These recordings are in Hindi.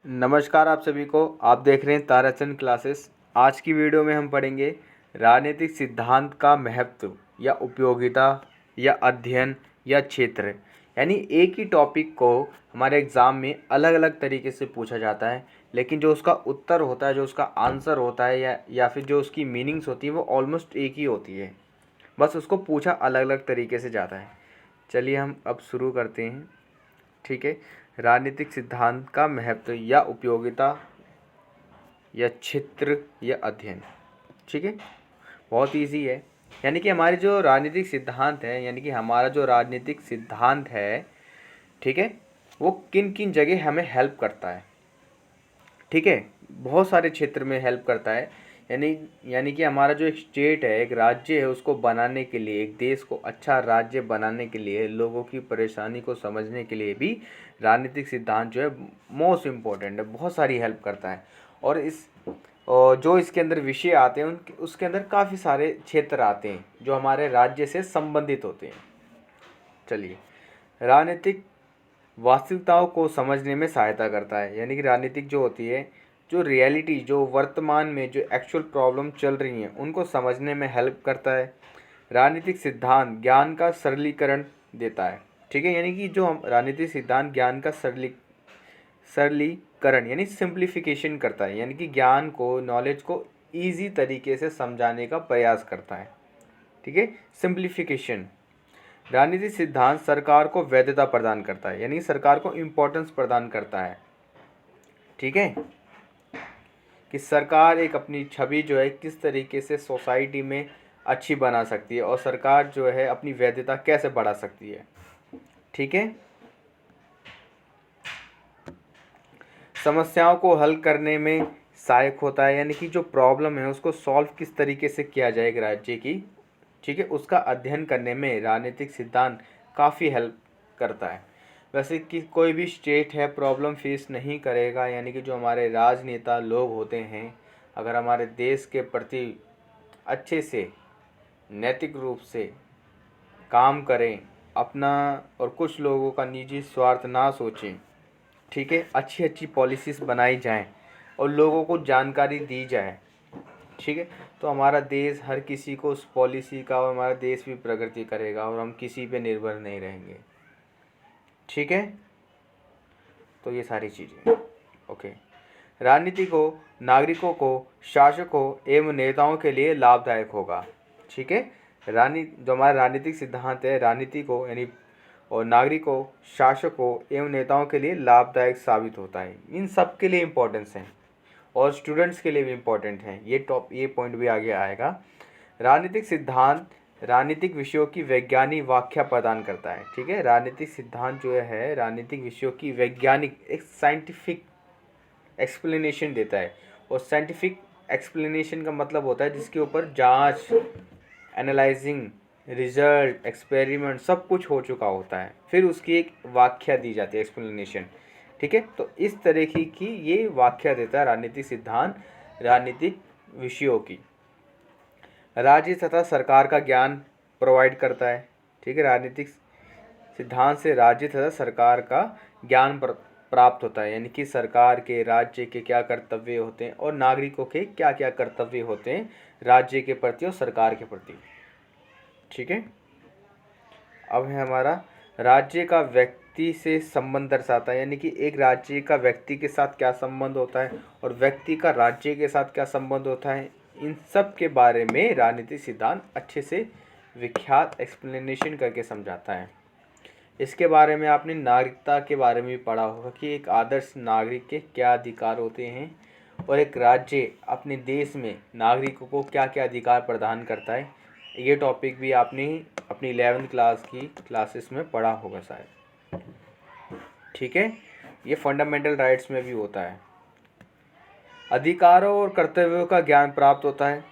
नमस्कार आप सभी को। आप देख रहे हैं ताराचंद क्लासेस। आज की वीडियो में हम पढ़ेंगे राजनीतिक सिद्धांत का महत्व या उपयोगिता या अध्ययन या क्षेत्र। यानी एक ही टॉपिक को हमारे एग्ज़ाम में अलग अलग तरीके से पूछा जाता है, लेकिन जो उसका उत्तर होता है, जो उसका आंसर होता है या फिर जो उसकी मीनिंग्स होती है वो ऑलमोस्ट एक ही होती है, बस उसको पूछा अलग अलग तरीके से जाता है। चलिए हम अब शुरू करते हैं। ठीक है, राजनीतिक सिद्धांत का महत्व या उपयोगिता या क्षेत्र या अध्ययन। ठीक है, बहुत इजी है। यानी कि हमारे जो राजनीतिक सिद्धांत है, यानी कि हमारा जो राजनीतिक सिद्धांत है, ठीक है, वो किन किन जगह हमें हेल्प करता है। ठीक है, बहुत सारे क्षेत्र में हेल्प करता है। यानी यानी कि हमारा जो एक स्टेट है, एक राज्य है, उसको बनाने के लिए, एक देश को अच्छा राज्य बनाने के लिए, लोगों की परेशानी को समझने के लिए भी राजनीतिक सिद्धांत जो है मोस्ट इम्पोर्टेंट है, बहुत सारी हेल्प करता है। और जो इसके अंदर विषय आते हैं उसके अंदर काफ़ी सारे क्षेत्र आते हैं जो हमारे राज्य से संबंधित होते हैं। चलिए, राजनीतिक वास्तविकताओं को समझने में सहायता करता है। यानी कि राजनीतिक जो होती है, जो रियलिटी, जो वर्तमान में जो एक्चुअल प्रॉब्लम चल रही हैं, उनको समझने में हेल्प करता है। राजनीतिक सिद्धांत ज्ञान का सरलीकरण देता है। ठीक है, यानी कि जो हम राजनीतिक सिद्धांत ज्ञान का सरलीकरण यानी सिंप्लीफिकेशन करता है, यानी कि ज्ञान को, नॉलेज को ईजी तरीके से समझाने का प्रयास करता है। ठीक है, सिंप्लीफिकेशन। राजनीतिक सिद्धांत सरकार को वैधता प्रदान करता है, यानी सरकार को इम्पोर्टेंस प्रदान करता है। ठीक है, कि सरकार एक अपनी छवि जो है किस तरीके से सोसाइटी में अच्छी बना सकती है और सरकार जो है अपनी वैधता कैसे बढ़ा सकती है। ठीक है, समस्याओं को हल करने में सहायक होता है, यानी कि जो प्रॉब्लम है उसको सॉल्व किस तरीके से किया जाए एक राज्य की, ठीक है, उसका अध्ययन करने में राजनीतिक सिद्धांत काफ़ी हेल्प करता है। वैसे कि कोई भी स्टेट है प्रॉब्लम फेस नहीं करेगा, यानी कि जो हमारे राजनेता लोग होते हैं, अगर हमारे देश के प्रति अच्छे से नैतिक रूप से काम करें, अपना और कुछ लोगों का निजी स्वार्थ ना सोचें, ठीक है, अच्छी अच्छी पॉलिसीज़ बनाई जाएं और लोगों को जानकारी दी जाए, ठीक है, तो हमारा देश हर किसी को उस पॉलिसी का, और हमारा देश भी प्रगति करेगा और हम किसी पे निर्भर नहीं रहेंगे। ठीक है, तो ये सारी चीज़ें ओके। राजनीति को नागरिकों को, शासकों एवं नेताओं के लिए लाभदायक होगा। ठीक है, जो हमारा राजनीतिक सिद्धांत है, राजनीति को यानी और नागरिकों, शासकों एवं नेताओं के लिए लाभदायक साबित होता है। इन सब के लिए इम्पोर्टेंस है और स्टूडेंट्स के लिए भी इम्पोर्टेंट है। ये पॉइंट भी आगे आएगा। राजनीतिक सिद्धांत राजनीतिक विषयों की वैज्ञानिक व्याख्या प्रदान करता है। ठीक है, राजनीतिक सिद्धांत जो है राजनीतिक विषयों की वैज्ञानिक, एक साइंटिफिक एक्सप्लेनेशन देता है। और साइंटिफिक एक्सप्लेनेशन का मतलब होता है जिसके ऊपर जांच, एनालाइजिंग, रिजल्ट, एक्सपेरिमेंट सब कुछ हो चुका होता है, फिर उसकी एक व्याख्या दी जाती है, एक्सप्लेनेशन। ठीक है, तो इस तरह की ये व्याख्या देता है राजनीतिक सिद्धांत राजनीतिक विषयों की। राज्य तथा सरकार का ज्ञान प्रोवाइड करता है। ठीक है, राजनीतिक सिद्धांत से राज्य तथा सरकार का ज्ञान प्राप्त होता है, यानी कि सरकार के, राज्य के क्या कर्तव्य होते हैं और नागरिकों के क्या क्या कर्तव्य होते हैं राज्य के प्रति और सरकार के प्रति। ठीक है, अब है हमारा राज्य का व्यक्ति से संबंध दर्शाता है, यानी कि एक राज्य का व्यक्ति के साथ क्या संबंध होता है और व्यक्ति का राज्य के साथ क्या संबंध होता है, इन सब के बारे में राजनीतिक सिद्धांत अच्छे से विख्यात एक्सप्लेनेशन करके समझाता है। इसके बारे में आपने नागरिकता के बारे में भी पढ़ा होगा कि एक आदर्श नागरिक के क्या अधिकार होते हैं और एक राज्य अपने देश में नागरिकों को क्या क्या अधिकार प्रदान करता है। ये टॉपिक भी आपने अपनी 11वीं क्लास की क्लासेस में पढ़ा होगा शायद। ठीक है, ये फंडामेंटल राइट्स में भी होता है। अधिकारों और कर्तव्यों का ज्ञान प्राप्त होता है।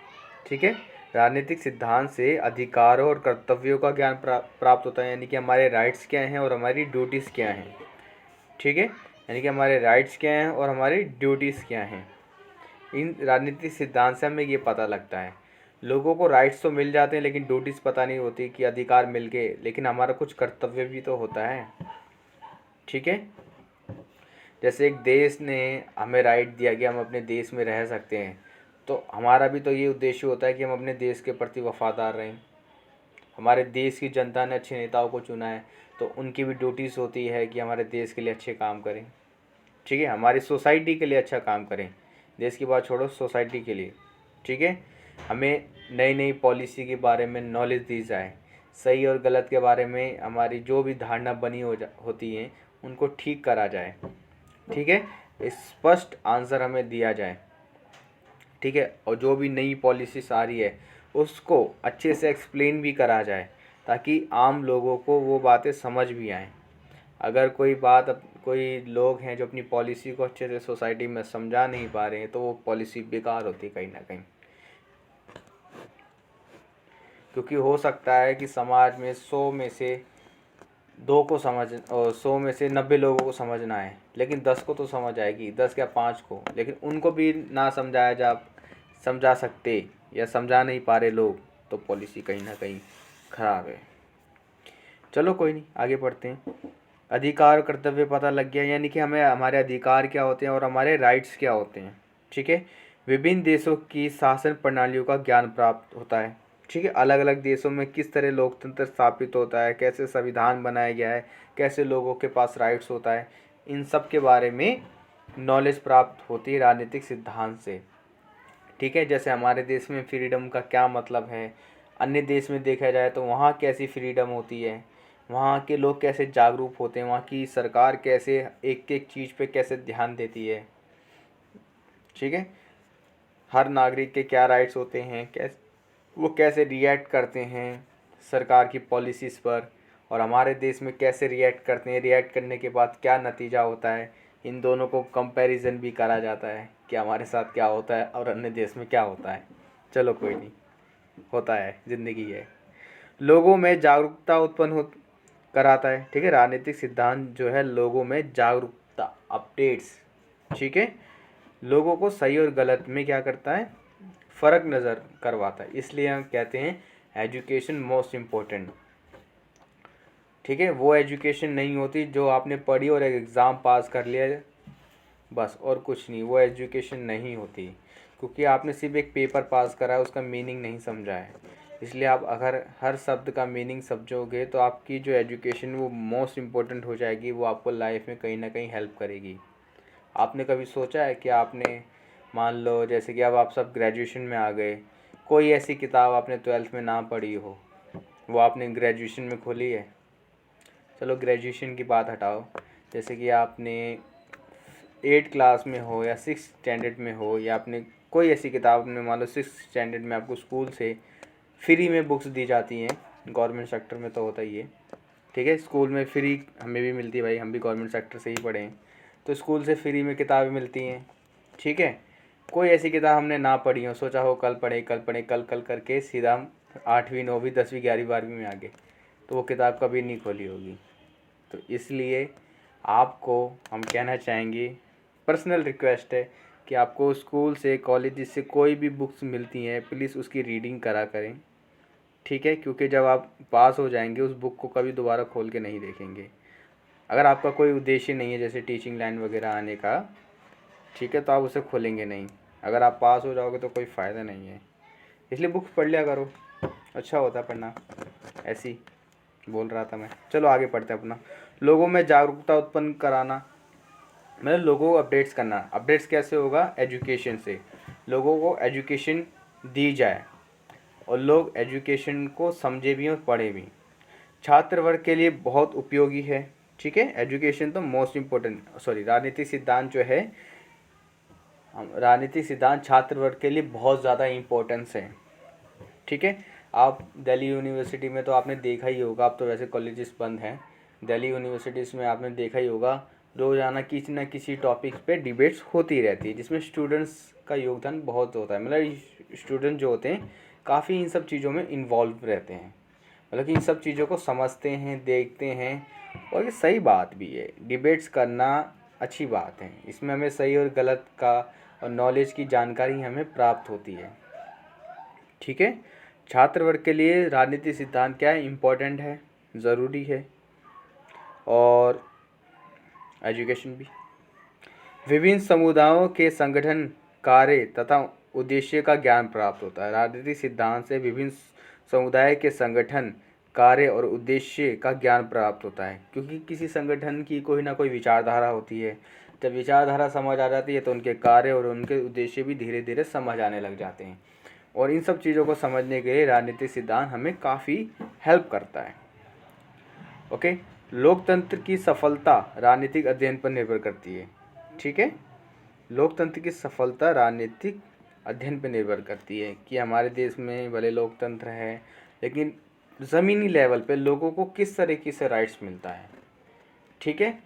ठीक है, राजनीतिक सिद्धांत से अधिकारों और कर्तव्यों का ज्ञान प्राप्त होता है, यानी कि हमारे राइट्स क्या हैं और हमारी ड्यूटीज़ क्या हैं। ठीक है, यानी कि हमारे राइट्स क्या हैं और हमारी ड्यूटीज़ क्या हैं। इन राजनीतिक सिद्धांत से हमें ये पता लगता है। लोगों को राइट्स तो मिल जाते हैं लेकिन ड्यूटीज़ पता नहीं होती कि अधिकार मिल गए, लेकिन हमारा कुछ कर्तव्य भी तो होता है। ठीक है, जैसे एक देश ने हमें राइट दिया कि हम अपने देश में रह सकते हैं, तो हमारा भी तो ये उद्देश्य होता है कि हम अपने देश के प्रति वफादार रहें। हमारे देश की जनता ने अच्छे नेताओं को चुना है, तो उनकी भी ड्यूटीज़ होती है कि हमारे देश के लिए अच्छे काम करें, ठीक है, हमारी सोसाइटी के लिए अच्छा काम करें। देश की बात छोड़ो, सोसाइटी के लिए, ठीक है। हमें नई नई पॉलिसी के बारे में नॉलेज दी जाए, सही और गलत के बारे में हमारी जो भी धारणा बनी होती हैं उनको ठीक करा जाए, ठीक है, स्पष्ट आंसर हमें दिया जाए, ठीक है। और जो भी नई पॉलिसीज आ रही है उसको अच्छे से एक्सप्लेन भी करा जाए, ताकि आम लोगों को वो बातें समझ भी आएँ। अगर कोई लोग हैं जो अपनी पॉलिसी को अच्छे से सोसाइटी में समझा नहीं पा रहे हैं, तो वो पॉलिसी बेकार होती है कहीं ना कहीं। क्योंकि हो सकता है कि समाज में 100 में से 2 को समझ, और 100 में से 90 लोगों को समझ ना आए, लेकिन 10 को तो समझ आएगी, 10 या 5 को। लेकिन उनको भी ना समझा सकते या समझा नहीं पा रहे लोग, तो पॉलिसी कहीं ना कहीं ख़राब है। चलो कोई नहीं, आगे बढ़ते हैं। अधिकार और कर्तव्य पता लग गया, यानी कि हमें हमारे अधिकार क्या होते हैं और हमारे राइट्स क्या होते हैं, ठीक है। विभिन्न देशों की शासन प्रणालियों का ज्ञान प्राप्त होता है, ठीक है। अलग अलग देशों में किस तरह लोकतंत्र स्थापित होता है, कैसे संविधान बनाया गया है, कैसे लोगों के पास राइट्स होता है, इन सब के बारे में नॉलेज प्राप्त होती है राजनीतिक सिद्धांत से, ठीक है। जैसे हमारे देश में फ्रीडम का क्या मतलब है, अन्य देश में देखा जाए तो वहाँ कैसी फ्रीडम होती है, वहाँ के लोग कैसे जागरूक होते हैं, वहाँ की सरकार कैसे एक एक चीज़ पे कैसे ध्यान देती है, ठीक है। हर नागरिक के क्या राइट्स होते हैं, वो कैसे रिएक्ट करते हैं सरकार की पॉलिसीज़ पर, और हमारे देश में कैसे रिएक्ट करते हैं, रिएक्ट करने के बाद क्या नतीजा होता है। इन दोनों को कंपैरिजन भी करा जाता है कि हमारे साथ क्या होता है और अन्य देश में क्या होता है। चलो कोई नहीं, होता है, ज़िंदगी है। लोगों में जागरूकता उत्पन्न हो कराता है, ठीक है। राजनीतिक सिद्धांत जो है लोगों में जागरूकता, अपडेट्स, ठीक है, लोगों को सही और गलत में क्या करता है, फ़र्क नज़र करवाता है। इसलिए हम कहते हैं एजुकेशन मोस्ट इम्पोर्टेंट, ठीक है। वो एजुकेशन नहीं होती जो आपने पढ़ी और एक एग्ज़ाम पास कर लिया बस, और कुछ नहीं, वो एजुकेशन नहीं होती, क्योंकि आपने सिर्फ एक पेपर पास करा है, उसका मीनिंग नहीं समझा है। इसलिए आप अगर हर शब्द का मीनिंग समझोगे तो आपकी जो एजुकेशन वो मोस्ट इम्पोर्टेंट हो जाएगी, वो आपको लाइफ में कहीं ना कहीं हेल्प करेगी। आपने कभी सोचा है कि आपने, मान लो जैसे कि अब आप सब ग्रेजुएशन में आ गए, कोई ऐसी किताब आपने 12th में ना पढ़ी हो, वो आपने ग्रेजुएशन में खोली है। चलो ग्रेजुएशन की बात हटाओ, जैसे कि आपने 8 क्लास में हो या 6 स्टैंडर्ड में हो, या आपने कोई ऐसी किताब में, मान लो 6 स्टैंडर्ड में आपको स्कूल से फ्री में बुक्स दी जाती हैं, गवर्नमेंट सेक्टर में तो होता ही है, ठीक है। स्कूल में फ्री हमें भी मिलती है भाई, हम भी गवर्नमेंट सेक्टर से ही पढ़े हैं, तो स्कूल से फ्री में किताबें मिलती हैं, ठीक है। कोई ऐसी किताब हमने ना पढ़ी हो, सोचा हो कल पढ़े कल पढ़े, कल कल करके सीधा हम 8वीं 9वीं 10वीं 11वीं 12वीं में आ गए, तो वो किताब कभी नहीं खोली होगी। तो इसलिए आपको हम कहना चाहेंगे, पर्सनल रिक्वेस्ट है कि आपको स्कूल से, कॉलेज से कोई भी बुक्स मिलती हैं, प्लीज़ उसकी रीडिंग करा करें, ठीक है। क्योंकि जब आप पास हो जाएंगे उस बुक को कभी दोबारा खोल के नहीं देखेंगे, अगर आपका कोई उद्देश्य नहीं है जैसे टीचिंग लाइन वगैरह आने का, ठीक है, तो आप उसे खोलेंगे नहीं। अगर आप पास हो जाओगे तो कोई फ़ायदा नहीं है, इसलिए बुक्स पढ़ लिया करो, अच्छा होता है पढ़ना। ऐसी बोल रहा था मैं। चलो आगे पढ़ते हैं अपना। लोगों में जागरूकता उत्पन्न कराना, मतलब लोगों को अपडेट्स करना। अपडेट्स कैसे होगा, एजुकेशन से। लोगों को एजुकेशन दी जाए और लोग एजुकेशन को समझे भी और पढ़े भी। छात्र वर्ग के लिए बहुत उपयोगी है, ठीक है। एजुकेशन तो मोस्ट इम्पोर्टेंट, सॉरी, राजनीतिक सिद्धांत जो है, राजनीतिक सिद्धांत छात्र वर्ग के लिए बहुत ज़्यादा इम्पोर्टेंस है, ठीक है। आप दिल्ली यूनिवर्सिटी में तो आपने देखा ही होगा, अब तो वैसे कॉलेजेस बंद हैं, दिल्ली यूनिवर्सिटीज़ में आपने देखा ही होगा, रोज़ाना किसी न किसी टॉपिक पे डिबेट्स होती रहती है, जिसमें स्टूडेंट्स का योगदान बहुत होता है। मतलब स्टूडेंट जो होते हैं काफ़ी इन सब चीज़ों में इन्वॉल्व रहते हैं, मतलब कि इन सब चीज़ों को समझते हैं, देखते हैं, और ये सही बात भी है। डिबेट्स करना अच्छी बात है, इसमें हमें सही और गलत का और नॉलेज की जानकारी हमें प्राप्त होती है, ठीक है। छात्र वर्ग के लिए राजनीतिक सिद्धांत क्या है, इम्पोर्टेंट है, ज़रूरी है, और एजुकेशन भी, विभिन्न समुदायों के संगठन, कार्य तथा उद्देश्य का ज्ञान प्राप्त होता है। राजनीतिक सिद्धांत से विभिन्न समुदाय के संगठन, कार्य और उद्देश्य का ज्ञान प्राप्त होता है, क्योंकि किसी संगठन की कोई ना कोई विचारधारा होती है। जब विचारधारा समझ आ जाती है तो उनके कार्य और उनके उद्देश्य भी धीरे धीरे समझ आने लग जाते हैं, और इन सब चीज़ों को समझने के लिए राजनीतिक सिद्धांत हमें काफ़ी हेल्प करता है। ओके, लोकतंत्र की सफलता राजनीतिक अध्ययन पर निर्भर करती है। ठीक है, लोकतंत्र की सफलता राजनीतिक अध्ययन पर निर्भर करती है कि हमारे देश में भले लोकतंत्र है, लेकिन ज़मीनी लेवल पे लोगों को किस तरीके से राइट्स मिलता है। ठीक है,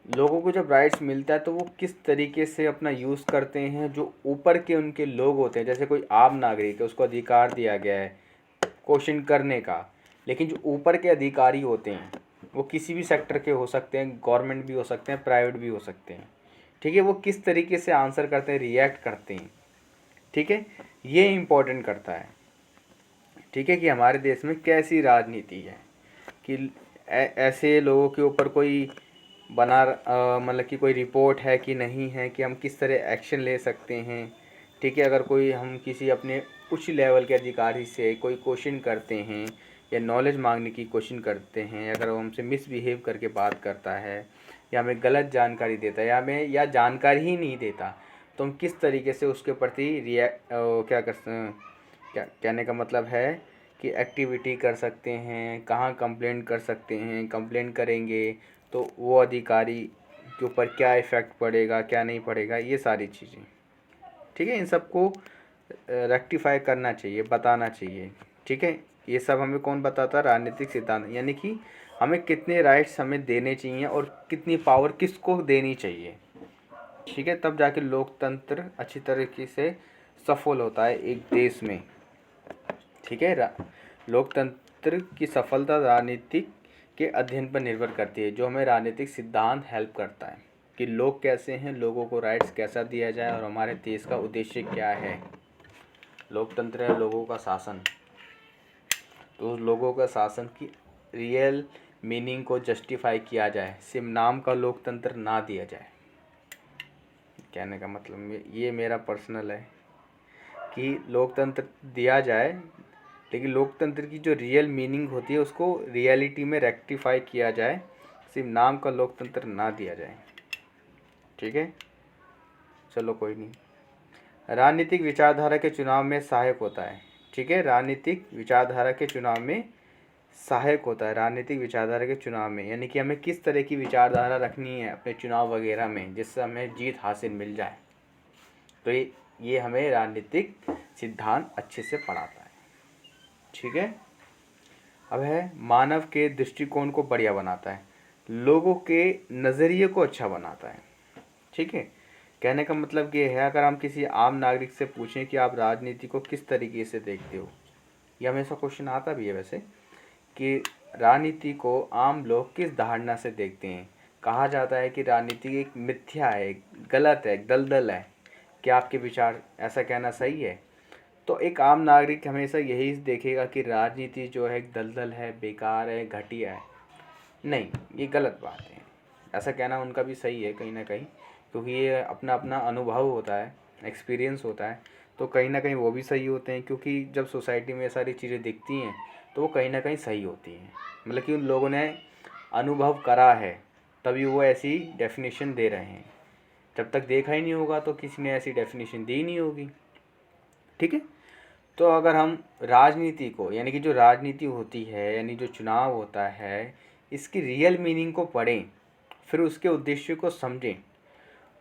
लोगों को जब राइट्स मिलता है तो वो किस तरीके से अपना यूज़ करते हैं। जो ऊपर के उनके लोग होते हैं, जैसे कोई आम नागरिक है, उसको अधिकार दिया गया है क्वेश्चन करने का, लेकिन जो ऊपर के अधिकारी होते हैं वो किसी भी सेक्टर के हो सकते हैं, गवर्नमेंट भी हो सकते हैं, प्राइवेट भी हो सकते हैं। ठीक है, वो किस तरीके से आंसर करते हैं, रिएक्ट करते हैं। ठीक है, ये इम्पोर्टेंट करता है। ठीक है, कि हमारे देश में कैसी राजनीति है, कि ऐसे लोगों के ऊपर कोई मतलब कि कोई रिपोर्ट है कि नहीं है, कि हम किस तरह एक्शन ले सकते हैं। ठीक है, अगर कोई हम किसी अपने उच्च लेवल के अधिकारी से कोई क्वेश्चन करते हैं या नॉलेज मांगने की क्वेश्चन करते हैं, अगर वो हमसे मिसबिहेव करके बात करता है या हमें गलत जानकारी देता है या जानकारी ही नहीं देता, तो हम किस तरीके से उसके प्रति क्या कर क्या कहने का मतलब है कि एक्टिविटी कर सकते हैं, कहाँ कंप्लेंट कर सकते हैं, कंप्लेंट करेंगे तो वो अधिकारी के ऊपर क्या इफ़ेक्ट पड़ेगा, क्या नहीं पड़ेगा, ये सारी चीज़ें। ठीक है, इन सबको रेक्टिफाई करना चाहिए, बताना चाहिए। ठीक है, ये सब हमें कौन बताता है, राजनीतिक सिद्धांत, यानी कि हमें कितने राइट्स हमें देने चाहिए और कितनी पावर किसको देनी चाहिए। ठीक है, तब जाके लोकतंत्र अच्छी तरीके से सफल होता है एक देश में। ठीक है, लोकतंत्र की सफलता राजनीतिक के अध्ययन पर निर्भर करती है, जो हमें राजनीतिक सिद्धांत हेल्प करता है कि लोग कैसे हैं, लोगों को राइट्स कैसा दिया जाए और हमारे देश का उद्देश्य क्या है। लोकतंत्र है लोगों का शासन, तो लोगों का शासन की रियल मीनिंग को जस्टिफाई किया जाए, सिर्फ नाम का लोकतंत्र ना दिया जाए। कहने का मतलब ये मेरा पर्सनल है कि लोकतंत्र दिया जाए, लेकिन लोकतंत्र की जो रियल मीनिंग होती है उसको रियलिटी में रेक्टिफाई किया जाए, सिर्फ नाम का लोकतंत्र ना दिया जाए। ठीक है, चलो कोई नहीं। राजनीतिक विचारधारा के चुनाव में सहायक होता है। ठीक है, राजनीतिक विचारधारा के चुनाव में सहायक होता है। राजनीतिक विचारधारा के चुनाव में यानी कि हमें किस तरह की विचारधारा रखनी है अपने चुनाव वगैरह में, जिससे हमें जीत हासिल मिल जाए। तो ये हमें राजनीतिक सिद्धांत अच्छे से पढ़ाता है। ठीक है, अब है मानव के दृष्टिकोण को बढ़िया बनाता है, लोगों के नज़रिए को अच्छा बनाता है। ठीक है, कहने का मतलब ये है, अगर हम किसी आम नागरिक से पूछें कि आप राजनीति को किस तरीके से देखते हो, ये हमेशा क्वेश्चन आता भी है वैसे, कि राजनीति को आम लोग किस धारणा से देखते हैं। कहा जाता है कि राजनीति एक मिथ्या है, गलत है, दलदल है। क्या आपके विचार ऐसा कहना सही है? तो एक आम नागरिक हमेशा यही देखेगा कि राजनीति जो है एक दलदल है, बेकार है, घटिया है। नहीं, ये गलत बात है। ऐसा कहना उनका भी सही है कहीं ना कहीं, क्योंकि ये अपना अपना अनुभव होता है, एक्सपीरियंस होता है, तो कहीं ना कहीं वो भी सही होते हैं, क्योंकि जब सोसाइटी में ये सारी चीज़ें दिखती हैं तो वो कहीं ना कहीं सही होती हैं। मतलब कि उन लोगों ने अनुभव करा है, तभी वो ऐसी डेफिनेशन दे रहे हैं। जब तक देखा ही नहीं होगा तो किसी ने ऐसी डेफिनेशन दी नहीं होगी। ठीक है, तो अगर हम राजनीति को, यानी कि जो राजनीति होती है, यानी जो चुनाव होता है, इसकी रियल मीनिंग को पढ़ें, फिर उसके उद्देश्य को समझें,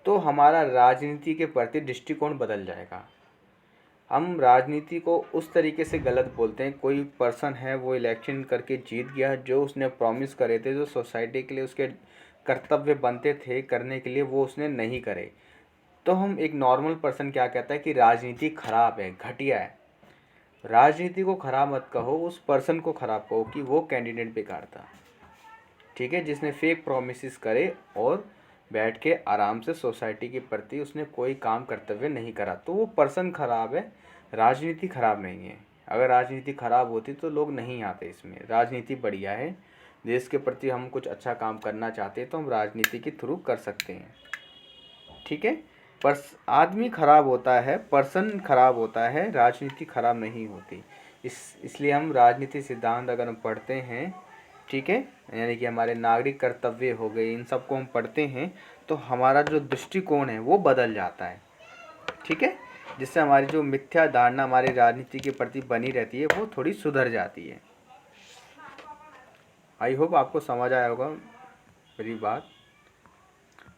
तो हमारा राजनीति के प्रति दृष्टिकोण बदल जाएगा। हम राजनीति को उस तरीके से गलत बोलते हैं, कोई पर्सन है वो इलेक्शन करके जीत गया, जो उसने प्रॉमिस करे थे, जो सोसाइटी के लिए उसके कर्तव्य बनते थे करने के लिए, वो उसने नहीं करे, तो हम एक नॉर्मल पर्सन क्या कहता है कि राजनीति खराब है, घटिया है। राजनीति को खराब मत कहो, उस पर्सन को खराब कहो कि वो कैंडिडेट बेकार था। ठीक है, जिसने फेक प्रोमिस करे और बैठ के आराम से सोसाइटी के प्रति उसने कोई काम कर्तव्य नहीं करा, तो वो पर्सन खराब है, राजनीति खराब नहीं है। अगर राजनीति खराब होती तो लोग नहीं आते इसमें। राजनीति बढ़िया है, देश के प्रति हम कुछ अच्छा काम करना चाहते हैं तो हम राजनीति के थ्रू कर सकते हैं। ठीक है। पर आदमी खराब होता है, पर्सन खराब होता है, राजनीति खराब नहीं होती। इसलिए हम राजनीति सिद्धांत अगर हम पढ़ते हैं, ठीक है, यानी कि हमारे नागरिक कर्तव्य हो गए, इन सबको हम पढ़ते हैं तो हमारा जो दृष्टिकोण है वो बदल जाता है, ठीक है, जिससे हमारी जो मिथ्या धारणा हमारी राजनीति के प्रति बनी रहती है वो थोड़ी सुधर जाती है। आई होप आपको समझ आया होगा मेरी बात।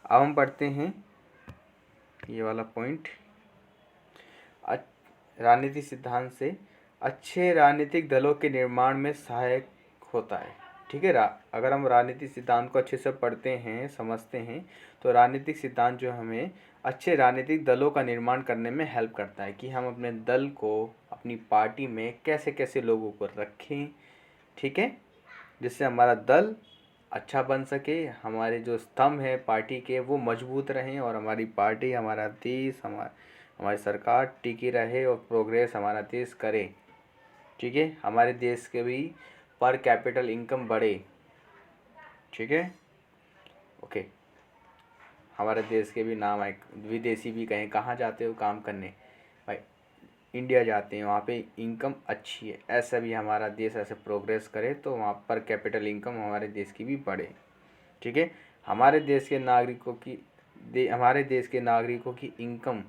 अब हम पढ़ते हैं ये वाला पॉइंट। राजनीतिक सिद्धांत से अच्छे राजनीतिक दलों के निर्माण में सहायक होता है, ठीक है। अगर हम राजनीतिक सिद्धांत को अच्छे से पढ़ते हैं, समझते हैं, तो राजनीतिक सिद्धांत जो हमें अच्छे राजनीतिक दलों का निर्माण करने में हेल्प करता है कि हम अपने दल को, अपनी पार्टी में कैसे कैसे लोगों को रखें, ठीक है, जिससे हमारा दल अच्छा बन सके, हमारे जो स्तंभ हैं पार्टी के वो मजबूत रहें और हमारी पार्टी, हमारा देश, हमारी सरकार टिकी रहे और प्रोग्रेस हमारा देश करे, ठीक है। हमारे देश के भी पर कैपिटल इनकम बढ़े, ठीक है, ओके। हमारे देश के भी नाम आए, विदेशी भी कहें कहाँ जाते हो काम करने, भाई इंडिया जाते हैं, वहाँ पे इनकम अच्छी है, ऐसा भी हमारा देश ऐसे प्रोग्रेस करे तो वहाँ पर कैपिटल इनकम हमारे देश की भी बढ़े, ठीक है। हमारे देश के नागरिकों की इनकम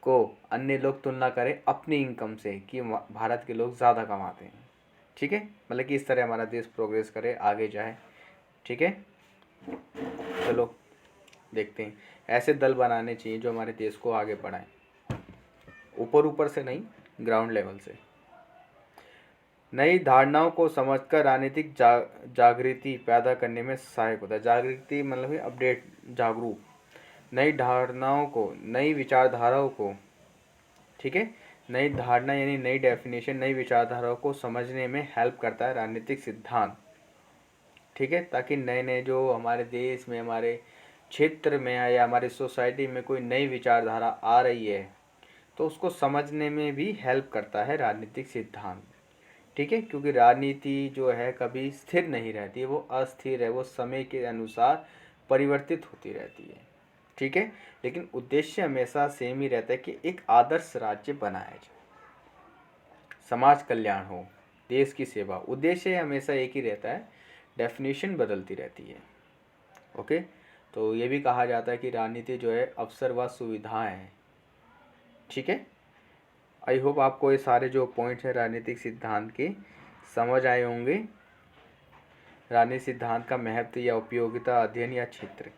को अन्य लोग तुलना करें अपनी इनकम से कि भारत के लोग ज़्यादा कमाते हैं, ठीक है, मतलब कि इस तरह हमारा देश प्रोग्रेस करे, आगे जाए, ठीक है। चलो देखते हैं, ऐसे दल बनाने चाहिए जो हमारे देश को आगे बढ़ाएं, ऊपर ऊपर से नहीं, ग्राउंड लेवल से। नई धारणाओं को समझकर राजनीतिक जागृति पैदा करने में सहायक होता है। जागृति मतलब है अपडेट, जागरूक। नई धारणाओं को, नई विचारधाराओं को, ठीक है, नई धारणा यानी नई डेफिनेशन, नई विचारधाराओं को समझने में हेल्प करता है राजनीतिक सिद्धांत, ठीक है, ताकि नए नए जो हमारे देश में, हमारे क्षेत्र में या हमारी सोसाइटी में कोई नई विचारधारा आ रही है तो उसको समझने में भी हेल्प करता है राजनीतिक सिद्धांत, ठीक है। क्योंकि राजनीति जो है कभी स्थिर नहीं रहती है, वो अस्थिर है, वो समय के अनुसार परिवर्तित होती रहती है, ठीक है। लेकिन उद्देश्य हमेशा सेम ही रहता है कि एक आदर्श राज्य बनाया जाए, समाज कल्याण हो, देश की सेवा, उद्देश्य हमेशा एक ही रहता है, डेफिनेशन बदलती रहती है, ओके। तो ये भी कहा जाता है कि राजनीति जो है अवसर व सुविधाएं हैं, ठीक है। आई होप आपको ये सारे जो पॉइंट्स हैं राजनीतिक सिद्धांत के समझ आए होंगे। राजनीतिक सिद्धांत का महत्व या उपयोगिता, अध्ययन या क्षेत्र,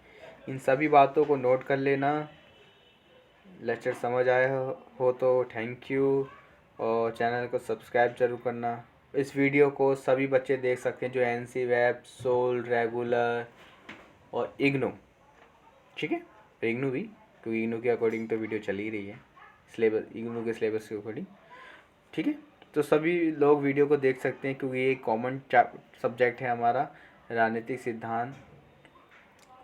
इन सभी बातों को नोट कर लेना। लेक्चर समझ आया हो तो थैंक यू, और चैनल को सब्सक्राइब जरूर करना। इस वीडियो को सभी बच्चे देख सकते हैं जो एनसी वेब, सोल, रेगुलर और इग्नू, ठीक है, इग्नू भी, क्योंकि इग्नू के अकॉर्डिंग तो वीडियो चल ही रही है, सिलेबस, इग्नू के सिलेबस के अकॉर्डिंग, ठीक है। तो सभी लोग वीडियो को देख सकते हैं क्योंकि ये कॉमन सब्जेक्ट है हमारा राजनीतिक सिद्धांत,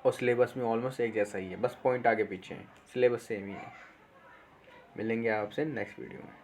और सिलेबस में ऑलमोस्ट एक जैसा ही है, बस पॉइंट आगे पीछे हैं, सिलेबस सेम ही है। मिलेंगे आपसे नेक्स्ट वीडियो में।